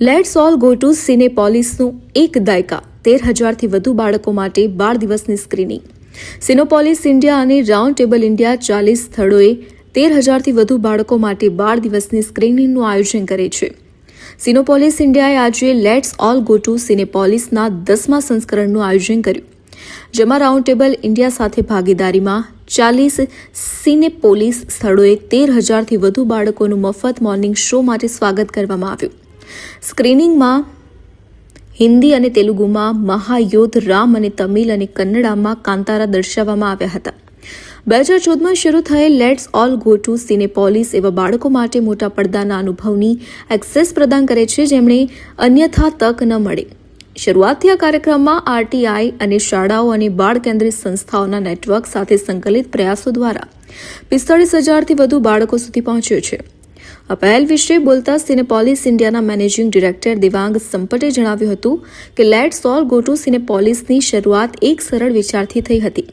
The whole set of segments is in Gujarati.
લેટ્સ ઓલ ગો ટુ સિનેપોલિસનું એક દાયકા 13,000થી વધુ બાળકો માટે બાળ દિવસની સ્ક્રીનિંગ. સિનેપોલિસ ઇન્ડિયા અને રાઉન્ડ ટેબલ ઇન્ડિયા 40 સ્થળોએ 13,000થી વધુ બાળકો માટે બાળ દિવસની સ્ક્રીનિંગનું આયોજન કરે છે. સિનેપોલિસ ઇન્ડિયાએ આજે લેટ્સ ઓલ ગો ટુ સિનેપોલિસના 10મા સંસ્કરણનું આયોજન કર્યું, જેમાં રાઉન્ડ ટેબલ ઇન્ડિયા સાથે ભાગીદારીમાં 40 સિનેપોલિસ સ્થળોએ 13,000થી વધુ બાળકોનું મફત મોર્નિંગ શો માટે સ્વાગત કરવામાં આવ્યું. સ્ક્રીનિંગમાં હિન્દી અને તેલુગુમાં મહાયોદ્ધ રામ અને તમિલ અને કન્નડામાં કાંતારા દર્શાવવામાં આવ્યા હતા. 2014માં શરૂ થયેલ લેટ્સ ઓલ ગો ટુ સિનેપોલિસ એવા બાળકો માટે મોટા પડદાના અનુભવની એક્સેસ પ્રદાન કરે છે, જેમણે અન્યથા તક ન મળે. શરૂઆતથી આ કાર્યક્રમમાં આરટીઆઈ અને શાળાઓ અને બાળ કેન્દ્રિત સંસ્થાઓના નેટવર્ક સાથે સંકલિત પ્રયાસો દ્વારા 45,000થી વધુ બાળકો સુધી પહોંચ્યો છે. આ પહેલ વિશે બોલતા સિનેપોલિસ ઇન્ડિયાના મેનેજિંગ ડિરેક્ટર દેવાંગ સંપટે જણાવ્યું હતું કે લેટ્સ ઓલ ગો ટુ સિનેપોલિસની શરૂઆત એક સરળ વિચારથી થઈ હતી.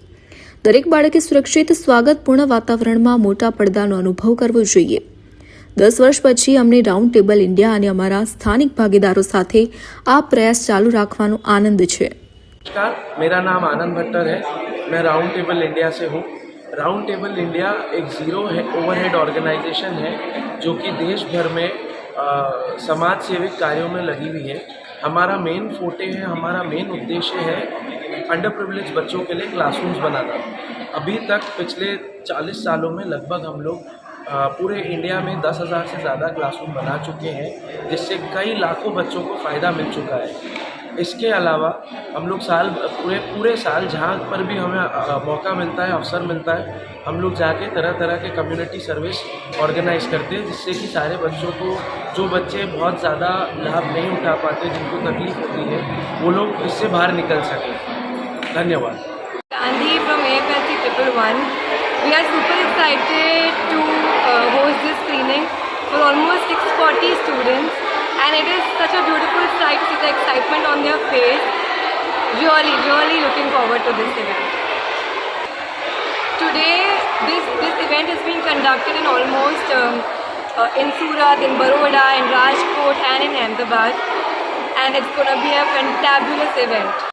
દરેક બાળકે સુરક્ષિત સ્વાગતપૂર્ણ વાતાવરણમાં મોટા પડદાનો અનુભવ કરવો જોઈએ. 10 વર્ષ પછી અમને રાઉન્ડ ટેબલ ઇન્ડિયા અને અમારા સ્થાનિક ભાગીદારો સાથે આ પ્રયાસ ચાલુ રાખવાનો આનંદ છે. नमस्कार, मेरा नाम आनंद भट्टर है. मैं राउंड टेबल इंडिया से हूँ. राउंड टेबल इंडिया एक ज़ीरो ओवरहेड ऑर्गेनाइजेशन है जो कि देश भर में समाज सेविक कार्यों में लगी हुई है. हमारा मेन फोटे है, हमारा मेन उद्देश्य है अंडर प्रिविलेज बच्चों के लिए क्लासरूम्स बनाना. अभी तक पिछले 40 सालों में लगभग हम लोग पूरे इंडिया में 10,000 से ज़्यादा क्लासरूम बना चुके हैं, जिससे कई लाखों बच्चों को फ़ायदा मिल चुका है. इसके अलावा हम लोग पूरे साल जहाँ पर भी हमें मौका मिलता है, अवसर मिलता है, हम लोग जाके तरह तरह के कम्युनिटी सर्विस ऑर्गेनाइज करते हैं, जिससे कि सारे बच्चों को, जो बच्चे बहुत ज़्यादा लाभ नहीं उठा पाते, जिनको तकलीफ होती है, वो लोग इससे बाहर निकल सकें. धन्यवाद. Gandhi from AFLC 111. We are super excited to host this screening for almost 640 students, and it is such a beautiful sight to see the excitement on their face. Really looking forward to this event. Today, this event is being conducted in almost in Surat, in Baroda, in Rajkot, and in Ahmedabad, and it's going to be a fantabulous event.